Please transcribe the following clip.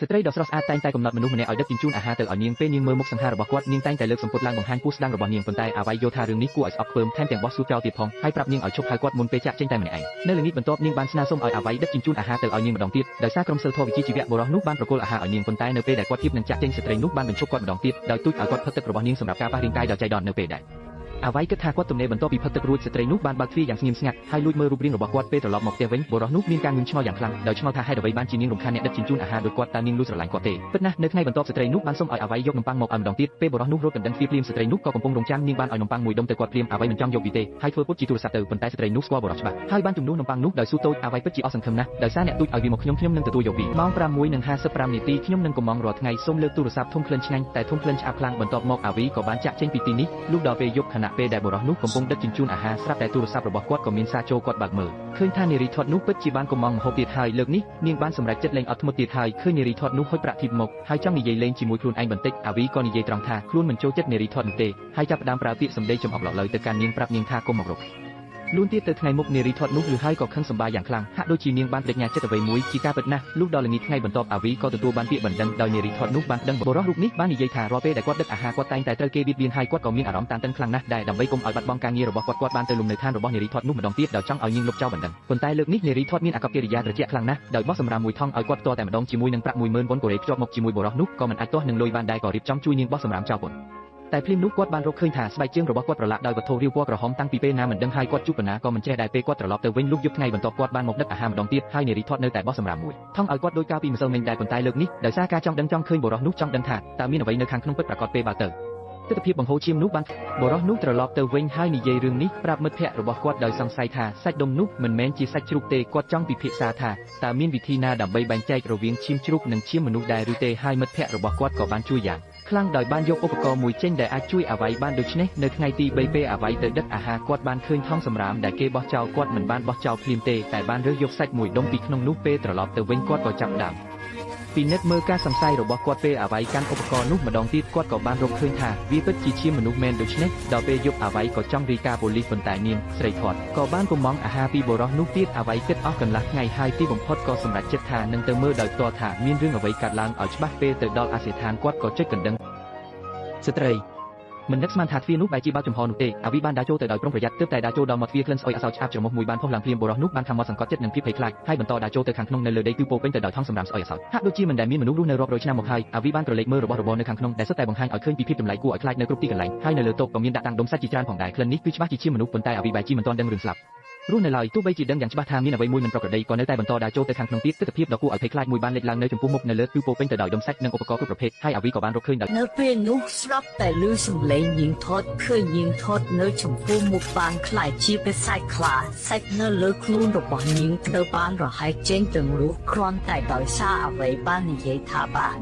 ស្ត្រីដ៏ស្រស់ស្អាតតែងតែកំណត់មនុស្សម្នាក់ឲ្យដឹកជញ្ជូនអាហារទៅឲ្យនាងពេលនាងមើលមុខសង្ហារបស់គាត់នាងតែងតែលើកសម្ពុតឡើងបង្ហាញពូស្ដាំរបស់នាងប៉ុន្តែអាវ៉ៃយល់ថារឿងនេះគួរឲ្យស្អប់ខ្ពើមថែមទាំងបោះសួរចោលទៀតផងហើយប្រាប់នាងឲ្យឈប់ហៅគាត់មុនពេលចាក់ចេញតែម្នាក់ឯងនៅល្ងាចបន្ទាប់នាងបានស្នើសុំឲ្យអាវ៉ៃដឹកជញ្ជូនអាហារទៅឲ្យនាងម្ដងទៀតដោយសារក្រុមសិលធម៌វិជ្ជាជីវៈបុរសនោះបានប្រគល់អាហារឲ្យនាងប៉ុន្តែនៅពេលដែលគាត់ធៀបនឹងចាក់ចេញស្ត្រីនោះបានបញ្ឈប់គាត់ម្ដងទៀតដោយទូចឲ្យគាត់ផឹកទឹករបស់នាងសម្រាប់ការប៉ះរាងកាយដ៏ចៃដន្យនៅពេលដែលអាវ៉ៃគិតថាគាត់ទំនេរបន្ទាប់ពីផឹកទឹករួចស្ត្រីនោះបានបើកទ្វារយ៉ាងស្ងៀមស្ងាត់ហើយលួចមើលរូបរាងរបស់គាត់ពេលត្រឡប់មកផ្ទះវិញបុរសនោះមានការងឿងឆ្ងល់យ៉ាងខ្លាំងដោយឆ្ងល់ថាហេតុអ្វីបានជានាងរំខានអ្នកដឹកជញ្ជូនអាហារដោយគាត់តើនាងលួចស្រឡាញ់គាត់ទេពិតណាស់នៅថ្ងៃបន្ទាប់ស្ត្រីនោះបានសុំឲ្យអាវ៉ៃយ건ំប៉័ងមកឲ្យម្ដងទៀតពេលបុរសនោះរត់កណ្ដឹងទ្វារភ្លាមស្ត្រីនោះក៏កំពុងរងចាំនាងបានឲ្យនំប៉័ងមួយដុំទៅគាត់ភ្លាមអាវ៉ៃមិនចង់យកពីទេហើយធ្វើពុតជាទូរស័ព្ទទៅប៉ុន្តែស្ត្រីនោះស្គាល់បុរសច្បាស់ហើយបានជំនួសនំប៉័ងនោះដោយស៊ូតូចអាវ៉ៃពិតជាអស់សង្ឃឹមណាស់ដោយសារអ្នកទូចឲ្យវាមកខ្ញុំនឹងទទួលយកវាម៉ោង 6:55 នាទីខ្ញុំនឹងកំងរាល់ថ្ងៃសូមលើកទូរស័ព្ទធំក្លិនឆ្ងាញ់តែធំក្លិនឆ្អាបខ្លាំងបន្ទាប់មកអាវីក៏បានចាក់ចេញពីទីនេះលុះដល់ពេលយប់ខណៈពេលដែលបុរសនោះកំពុងដឹកជញ្ជូនអាហារស្រាប់តែទូរស័ព្ទរបស់គាត់ក៏មានសារចូលគាត់បើកមើលឃើញថានារីធាត់នោះពិតជាបានកំងម្ហូបទៀតហើយលើកនេះនាងបានសម្រេចចិត្តលេងអត់ធ្មត់ទៀតហើយឃើញនារីធាត់នោះហុចប្រាក់ធីបមកហើយចង់និយាយលេងជាមួយខ្លួនឯងបន្តិចអាវីក៏និយាយត្រង់ថាខ្លួនមិនចូលចិត្តនារីធាត់នោះទេហើយចាប់ផ្ដើមប្រើពាក្យសម្ដីចំអកឡកឡូវទៅកាន់នាងប្រាប់នាងថាកុំមករកលួនទៀតទៅថ្ងៃមុខនារីធាត់នោះឬហើយក៏ខឹងសម្បាយ៉ាងខ្លាំងហាក់ដូចជានាងបានបដិញ្ញាចិត្តអ្វីមួយជាការពិតណាស់លុះដល់ល្ងាចថ្ងៃបន្ទាប់អាវីក៏ទទួលបានពាក្យបណ្ដឹងដោយនារីធាត់នោះបានដឹងបុរសរូបនេះបាននិយាយថារាល់ពេលដែលគាត់ដឹកអាហារគាត់តែងតែត្រូវគេបៀតបៀនហើយគាត់ក៏មានអារម្មណ៍តានតឹងខ្លាំងណាស់ដែរដើម្បីកុំឲ្យបាត់បង់ការងាររបស់គាត់បានទៅលំនៅឋានរបស់នារីធាត់នោះម្ដងទៀតដោយចង់ឲ្យនាងលុបចោលបណ្ដឹងប៉ុន្តែលើកនេះនារីធាត់មានអាកប្បកិរិយាត្រជាក់ខ្លាំងណាស់ដោយបោះសម្រាមមួយថងឲ្យគាត់ផ្ទាល់តែម្ដងជាមួយនឹងប្រាក់10000 វ៉ុនកូរ៉េភ្ជាប់មកជាមួយបុរសនោះក៏មិនអាចទាស់នឹងលុយបានដែរក៏រៀបចំជួយនាងបោះសម្រាមចោលពន្ធតែភ្លាមនោះគាត់បានរកឃើញថាស្បែកជើងរបស់គាត់ប្រឡាក់ដោយវត្ថុរាវពណ៌ក្រហមតាំងពីពេលណាមិនដឹងហើយគាត់ជួបបណ្ណាក៏មិនចេះដែរពេលគាត់ត្រឡប់ទៅវិញលុបយប់ថ្ងៃបន្ទាប់គាត់បានមកដឹកអាហារម្ដងទៀតហើយនារីធាត់នៅតែបោះសម្រាមមួយថងឲ្យគាត់ដោយកាលពីម្សិលមិញដែរប៉ុន្តែលើកនេះដោយសារការចង់ដឹងចង់ឃើញបុរសនោះចង់ដឹងថាតើមានអ្វីនៅខាងក្នុងពិតប្រាកដពេលបើទៅទស្សនភាពបង្ហូរឈាមនោះបានបុរសនោះត្រឡប់ទៅវិញហើយនិយាយរឿងនេះប្រាប់មិត្តភ័ក្តិរបស់គាត់ដោយសង្ស័យថាសាច់ដុំនោះមិនមែនជាសាច់ជ្រូកទេគាត់ចង់ពិភាក្សាថាតើមានវិធីណាដើម្បីបែងចែករវាងឈាមជ្រូកនិងឈាមមនុស្សដែរឬទេហើយមិត្តភ័ក្តិរបស់គាត់ក៏បានជួយយ៉ាងខ្លាំងដោយបានយកឧបករណ៍មួយចេញដែលអាចជួយអាវ៉ៃបានដូច្នេះនៅថ្ងៃទី3ពេលអាវ៉ៃទៅដឹកអាហារគាត់បានឃើញថង់សម្រាមដែលគេបោះចោលគាត់មិនបានបោះចោលភ្លាមទេតែបានរើសយកសាច់មួយដុំពីក្នុងនោះពេលត្រឡប់ទៅវិញគាត់ក៏ចាប់ផ្ដើមពិនិត្យមើលការសង្ស័យរបស់គាត់ពេលអាវ៉ៃកាន់ឧបករណ៍នោះម្ដងទៀតគាត់ក៏បានរកឃើញថាវាពិតជាឈាមមនុស្សមែនដូច្នេះដល់ពេលយប់អាវ៉ៃក៏ចង់រាយការណ៍ប៉ូលីសប៉ុន្តែនាងស្រីធាត់ក៏បានកំងអាហារពីបុរសនោះទៀតអាវ៉ៃគិតអស់កន្លះថ្ងៃហើយទីបំផុតក៏សម្រេចចិត្តថានឹងទៅមើលដោយផ្ទាល់ថាមានរឿងអ្វីកើតឡើងឲ្យច្បាស់ពេលទៅដល់អាសយដ្ឋានគាត់ក៏ចុចកណ្ដឹងស្ត្រីមិននឹកស្មានថាទ្វារនោះបែរជាបើកចំហនោះទេអាវីបានដើរចូលទៅដោយប្រុងប្រយ័ត្នទើបតែដើរចូលដល់មាត់ទ្វារក្លិនស្អុយអសោចឆ្អាបច្រមុះមួយបានផុសឡើងភ្លាមបុរសនោះបានខំមកសង្កត់ចិត្តនឹងភាពភ័យខ្លាចហើយបន្តដើរចូលទៅខាងក្នុងនៅលើដីគឺពោពេញទៅដោយថង់សម្រាមស្អុយអសោចហាក់ដូចជាមិនដែលមានមនុស្សរស់នៅរាប់រយឆ្នាំមកហើយអាវីបានក្រឡេកមើលរបស់របរនៅខាងក្នុងដែលសុទ្ធតែបង្ហាញឲ្យឃើញពីភាពចម្លែកគួរឲ្យខ្លាចនៅគ្រប់ទីកន្លែងហើយនៅលើតុក៏មានដាក់តាំងដុំសាច់ជាច្រើនផងដែរក្លិននេះគឺច្បាស់ជាឈាមមនុស្សប៉ុន្តែអាវីបែរជាមិនទាន់ដឹងរឿងស្លាប់រស់នៅឡើយទោះបីជាដឹងយ៉ាងច្បាស់ថាមានអ្វីមួយមិនប្រក្រតីក៏នៅតែបន្តដើរចូលទៅខាងក្នុងទៀតទស្សនភាពដ៏គួរឲ្យភ័យខ្លាចមួយបានលេចឡើងនៅចំពោះមុខនៅលើគឺពោពេញទៅដោយដុំសាច់និងឧបករណ៍គ្រប់ប្រភេទហើយអាវីក៏បានរកឃើញដល់នៅពេលនោះស្រាប់តែឮសំឡេងនាងធាត់ឃើញនាងធាត់នៅចំពោះមុខបានខ្លាចជាបិសាចខ្លាសាច់នៅលើខ្លួនរបស់នាងត្រូវបានរហែកចេញទាំងរស់គ្រាន់តែដោយសារអ្វីបាននិយាយថាបាន